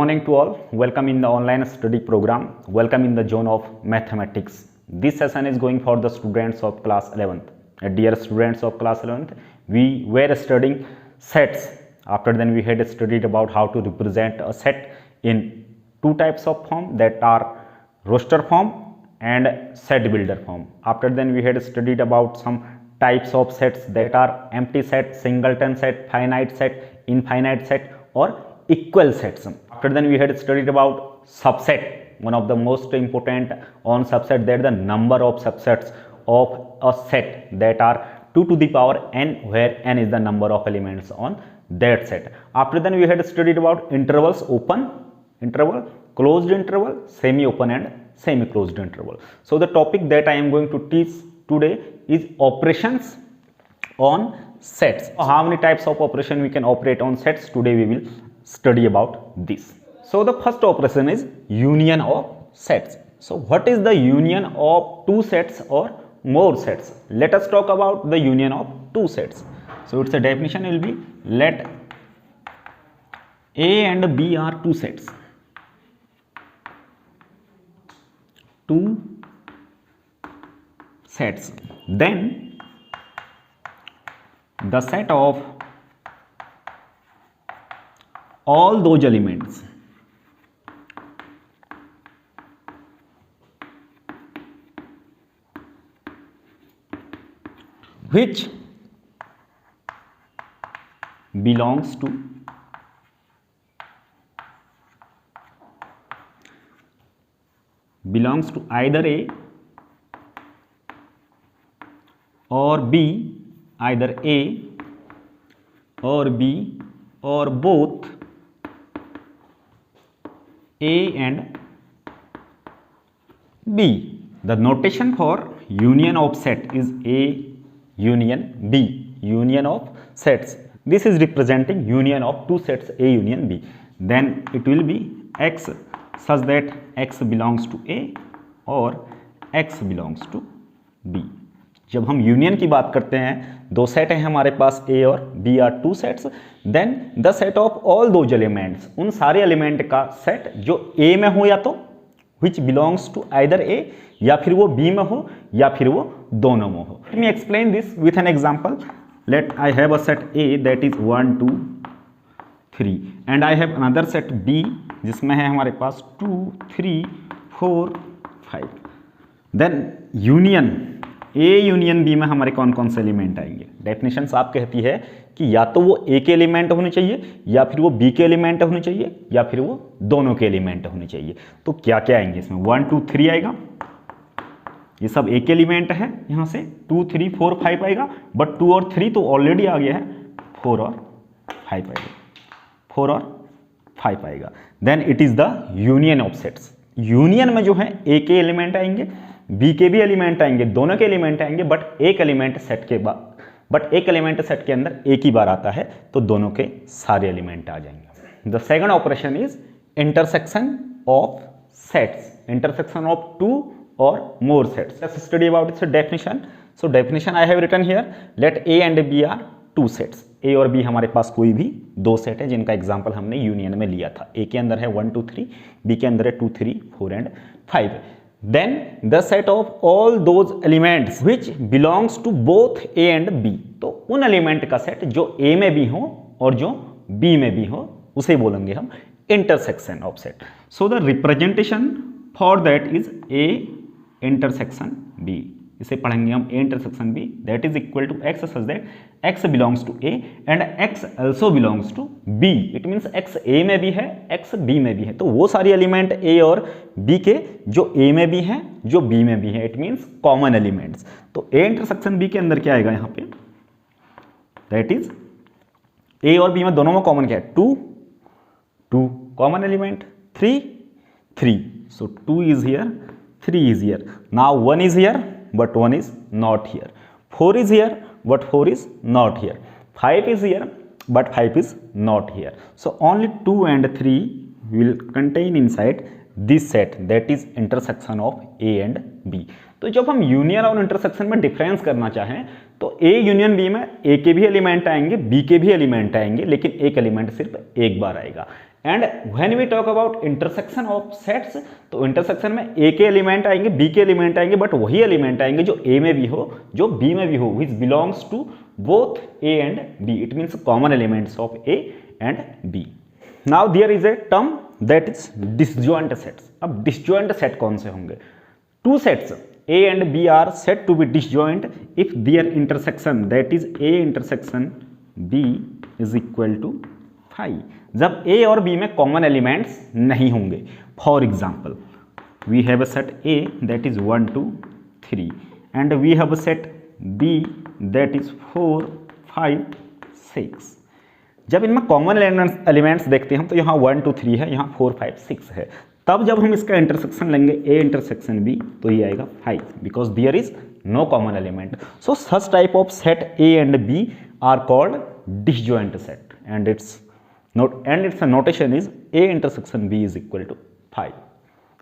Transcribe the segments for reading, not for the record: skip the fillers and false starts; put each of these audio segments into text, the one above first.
morning to all. Welcome in the online study program. Welcome in the zone of mathematics. This session is going for the students of class 11th. Dear students of class 11th, we were studying sets. After then we had studied about how to represent a set in two types of form, that are roster form and set builder form. After then we had studied about some types of sets, that are empty set, singleton set, finite set, infinite set or equal sets. After then we had studied about subset, one of the most important on subset, that the number of subsets of a set, that are 2 to the power n, where n is the number of elements on that set. After then we had studied about intervals, open interval, closed interval, semi open and semi closed interval. So the topic that I am going to teach today is operations on sets. How many types of operation we can operate on sets? Today we will study about this. So the first operation is union of sets. So what is the union of two sets or more sets? Let us talk about the union of two sets. So its a definition will be, let A and B are two sets. Two sets. Then the set of all those elements which belongs to either A or B, either A or B or both A and B. The notation for union of set is A union B, union of sets. This is representing union of two sets A union B. Then it will be X such that X belongs to A और X belongs to B. जब हम union की बात करते हैं, दो set हैं हमारे पास A और B are two sets, then the set of all those elements, उन सारे एलिमेंट का सेट जो A में हो या तो which belongs to either A, या फिर वो B में हो या फिर वो दोनों में हो. Let me explain this with an example. Let I have a set A that is 1 2 3 and I have another set B जिसमें है हमारे पास 2 3 4 5. Then union A union B में हमारे कौन कौन से एलिमेंट आएंगे? डेफिनेशन साफ कहती है कि या तो वो A के एलिमेंट होने चाहिए, या फिर वो B के एलिमेंट होने चाहिए, या फिर वो दोनों के एलिमेंट होने चाहिए. तो क्या क्या आएंगे इसमें? 1 2 3 आएगा, ये सब A के एलिमेंट है. यहाँ से 2 3 4 5 आएगा, बट 2 और 3 तो ऑलरेडी आ गया है, 4 और 5 आएगा, 4 और 5 आएगा. Then it is the union of sets. Union में जो है A के एलिमेंट आएंगे, B के भी एलिमेंट आएंगे, दोनों के एलिमेंट आएंगे, बट एक एलिमेंट सेट के बाद, बट एक एलिमेंट सेट के अंदर एक ही बार आता है, तो दोनों के सारे एलिमेंट आ जाएंगे. The second operation is intersection of sets, intersection of two or more sets. Let's study about its definition. So definition I have written here. Let A and B are two sets. A और B हमारे पास कोई भी दो set है जिनका example हमने union में लिया था. A के अंदर है 1 2 3, B के अंदर है 2 3 4 and 5. Then the set of all those elements which belongs to both A and B. तो उन एलिमेंट का सेट जो A में भी हो और जो B में भी हो, उसे बोलेंगे हम intersection of set. So the representation for that is A intersection B. इसे पढ़ेंगे हम A intersection B, that is equal to X such that X belongs to A and X also belongs to B. It means X A में भी है, X B में भी है. तो वो सारी एलिमेंट A और B के जो A में भी हैं, जो B में भी है, इट मीन्स कॉमन एलिमेंट्स. तो A इंटरसेक्शन B के अंदर क्या आएगा यहाँ पे? दैट इज A और B में दोनों में कॉमन क्या है? 2 2 common element, 3 3. So 2 is here, 3 is here. Now 1 is here, but 1 is not here. 4 is here, but 4 is not here. 5 is here, but 5 is not here. So only 2 and 3 will contain inside this set, that is intersection of A and B. तो जब हम union और intersection में difference करना चाहें तो A union B में A के भी एलिमेंट आएंगे, B के भी एलिमेंट आएंगे, लेकिन एक एलिमेंट सिर्फ एक बार आएगा. And when we talk about intersection of sets, तो इंटरसेक्शन में ए के एलिमेंट आएंगे, बी के एलिमेंट आएंगे, बट वही एलिमेंट आएंगे जो ए में भी हो, जो बी में भी हो, which belongs to both A and B. It means common elements of A and B. Now there is a term that is disjoint sets. अब डिसजॉइंट सेट कौन से होंगे? Two sets A and B are said to be disjoint if their intersection, that is A intersection B is equal to 5. जब A और B में common elements नहीं होंगे. For example, we have a set A that is 1 2 3 and we have a set B that is 4 5 6. जब इनमें common elements देखते हैं हम, तो यहाँ 1 2 3 है, यहाँ 4 5 6 है. तब जब हम इसका इंटरसेक्शन लेंगे A इंटरसेक्शन B, तो ये आएगा 5 because there is no common element. So such type of set A and B are called disjoint set and its notation is A intersection B is equal to 5.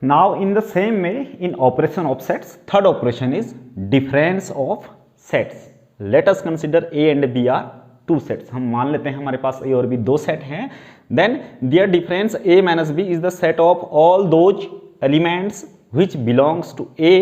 Now in the same way in operation of sets, third operation is difference of sets. Let us consider A and B are two sets. हम मान लेते हैं हमारे पास A और B दो set हैं. Then their difference A minus B is the set of all those elements which belongs to A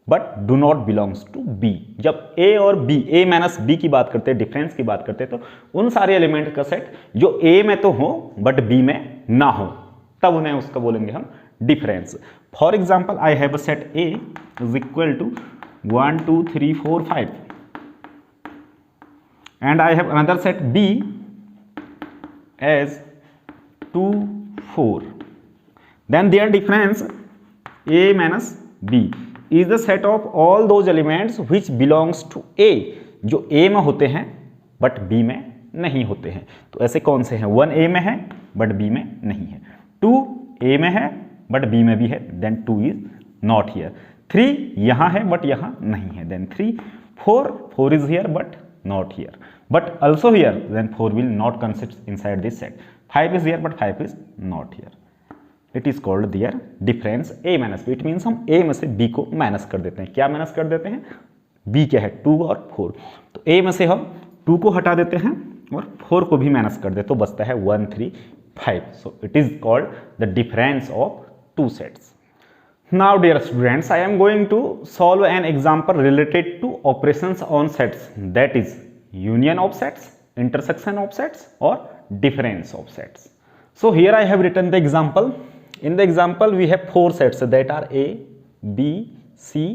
but do not belongs to B. जब A और B, A माइनस B की बात करते हैं, difference की बात करते हैं, तो उन सारे एलिमेंट का सेट जो A में तो हो बट B में ना हो, तब उन्हें उसका बोलेंगे हम difference. For example, I have a set A is equal to 1 2 3 4 5 and I have another set B as 2 4. Then their difference A minus B is the set of all those elements which belongs to A, जो A में होते हैं but B में नहीं होते हैं. तो ऐसे कौन से हैं? 1 A में है बट B में नहीं है, 2 A में है बट B में भी है, then 2 is not here, 3 यहाँ है बट यहाँ नहीं है, then 3, 4 is here but not here, but also here, then 4 will not consist inside this set. 5 is here but 5 is not here. It is called their difference A minus B. It means हम A में से B को minus कर देते हैं. क्या minus कर देते हैं? B क्या है? 2 और 4. तो A में से हम 2 को हटा देते हैं और 4 को भी माइनस कर देते, तो बचता है 1 3 5. So it is called the difference of two sets. Now dear students, I am going to solve an example related to operations on sets, that is union of sets, intersection of sets or difference of sets. So here I have written the example. In the example we have 4 sets that are A, B, C,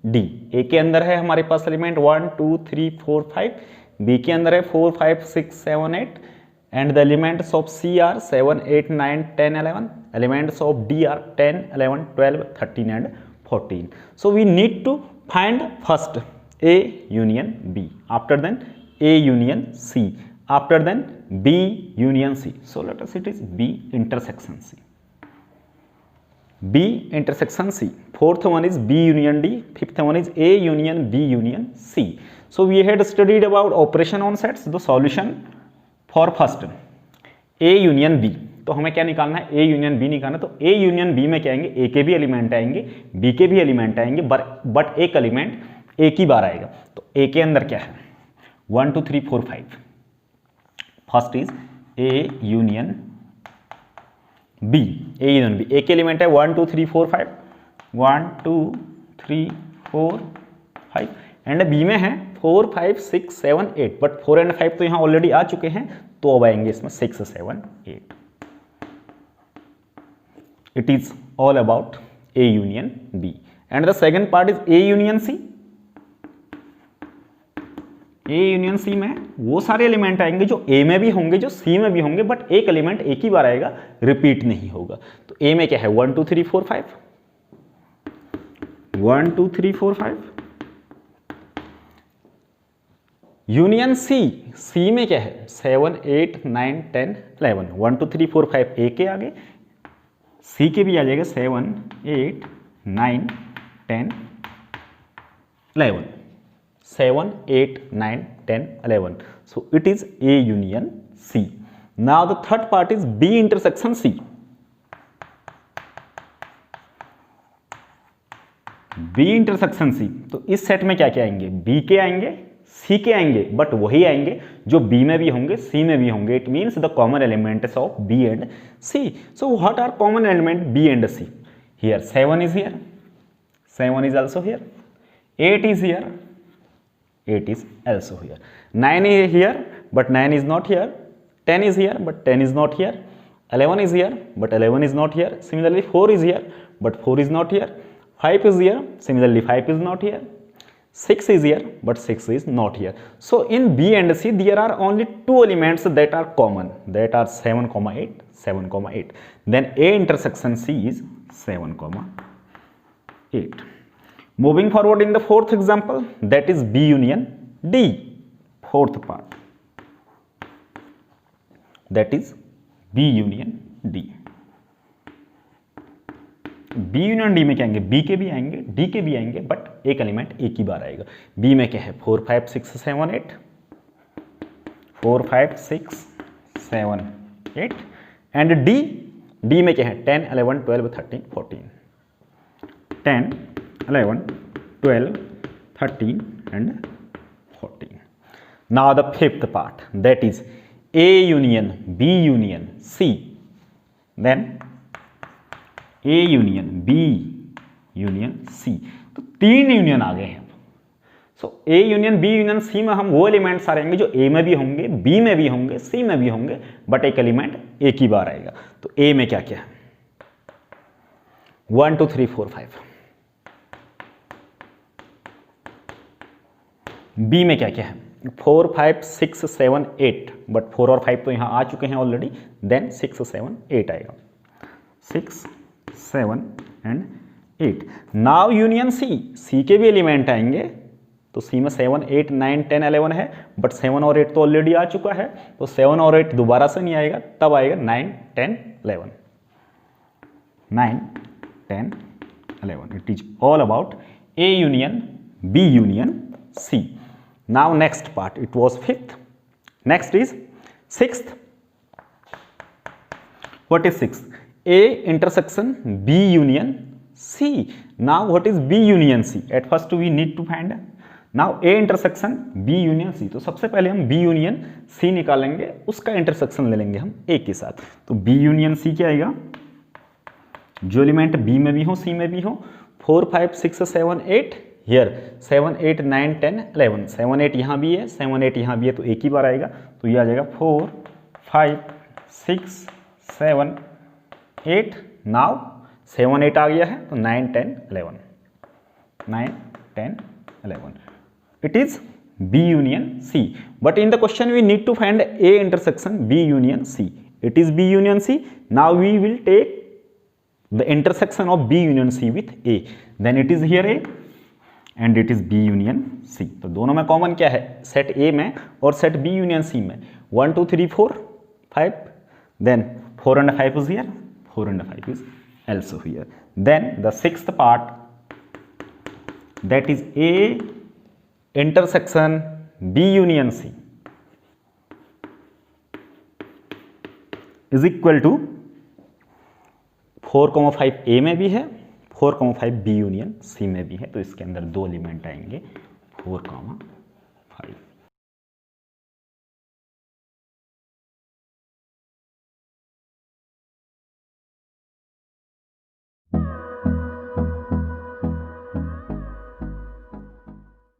D. A के अंदर है हमारे पास element 1 2 3 4 5, B के अंदर है 4 5 6 7 8 and the elements of C are 7 8 9 10 11. Elements of D are 10 11 12 13 and 14. So we need to find first A union B, after then A union C, after then B union C. So let us, it is B intersection C. B intersection C. Fourth one is B union D. Fifth one is A union B union C. So we had studied about operation on sets. The solution for first A union B. तो हमें क्या निकालना है? A union B निकालना. तो A union B में क्या आएंगे? A के भी एलिमेंट आएंगे, B के भी एलिमेंट आएंगे, बट एक एलिमेंट एक ही बार आएगा. तो A के अंदर क्या है? 1 2 3 4 5. First is A union B. A union B. A के एलिमेंट है 1 2 3 4 5, 1 2 3 4 5 एंड B में है 4 5 6 7 8, बट 4 एंड 5 तो यहाँ ऑलरेडी आ चुके हैं, तो अब आएंगे इसमें 6 7 8. It is all about A union B. And the second part is A union C. A union C में वो सारे एलिमेंट आएंगे जो A में भी होंगे, जो C में भी होंगे, बट एक एलिमेंट एक ही बार आएगा, रिपीट नहीं होगा. तो A में क्या है? 1 2 3 4 5, 1 2 3 4 5. Union C. C में क्या है? 7 8 9 10 11. 1 2 3 4 5 A के आगे, C के भी आ जाएगा 7 8 9 10 11. 7 8 9 10 11. So it is A union C. Now the third part is B intersection C. B intersection C. तो इस सेट में क्या क्या आएंगे? B के आएंगे, सी के आएंगे, बट वही आएंगे जो बी में भी होंगे, सी में भी होंगे. It means the common elements of B and C. So what are common element B and C? Here 7 is here, 7 is also here, 8 is here, 8 is also here, 9 is here but 9 is not here, 10 is here but 10 is not here, 11 is here but 11 is not here. Similarly 4 is here but 4 is not here, 5 is here, similarly 5 is not here, 6 is here but 6 is not here. So in B and C there are only two elements that are common, that are 7, 8, 7, 8. Then A intersection C is 7, 8. Moving forward in the fourth example, that is B union D, fourth part, that is B union D. B union D में क्या आएंगे? B के भी आएंगे, D के भी आएंगे, but एक एलिमेंट एक ही बार आएगा. B में क्या है? 4, 5, 6, 7, 8, 4, 5, 6, 7, 8. एंड D में क्या है? 10, 11, 12, 13, 14. 10, 11, 12, 13 and 14. Now the fifth part, that is A union B union C. Then A union B union C. तो तीन यूनियन आ गए हैं. सो A union B union C में हम वो एलिमेंट्स आ रहेंगे जो A में भी होंगे, B में भी होंगे, C में भी होंगे, बट एक एलिमेंट एक ही बार आएगा. तो A में क्या क्या है? 1, 2, 3, 4, 5. B में क्या क्या है? 4, 5, 6, 7, 8, बट 4 और 5 तो यहाँ आ चुके हैं ऑलरेडी. देन 6, 7, 8 आएगा. 6, 7 एंड 8. नाउ यूनियन सी के भी एलिमेंट आएंगे. तो सी में 7, 8, 9, 10, 11 है, बट 7 और 8 तो ऑलरेडी आ चुका है. तो 7 और 8 दोबारा से नहीं आएगा, तब आएगा 9, 10, 11. 9, 10, 11. It is all about A union B union C. Now next part, it was fifth. Next is sixth. What is sixth? A intersection B union C. Now what is B union C? At first we need to find. Now A intersection B union C. तो सबसे पहले हम B union C निकालेंगे, उसका intersection ले लेंगे हम A के साथ. तो B union C क्या आएगा? जो एलिमेंट B में भी हो, C में भी हो. 4, 5, 6, 7, 8. हियर 7, 8, 9, 10, 11. 7, 8 यहाँ भी है, 7, 8 यहाँ भी है, तो एक ही बार आएगा. तो ये आ जाएगा 4, 5, 6, 7, 8. नाउ 7, 8 आ गया है, तो 9, 10, 11. 9, 10, 11. It is B union C. But in the question we need to find A intersection B union C. It is B union C. Now we will take the intersection of B union C with A. Then it is here A. And it is B union C. तो दोनों में common क्या है? Set A में और set B union C में. 1, 2, 3, 4, 5. Then 4 and 5 is here, 4 and 5 is also here. Then the sixth part, that is A intersection B union C is equal to 4, 5 A में भी है, 4, 5 B यूनियन C में भी है. तो इसके अंदर दो एलिमेंट आएंगे 4, 5.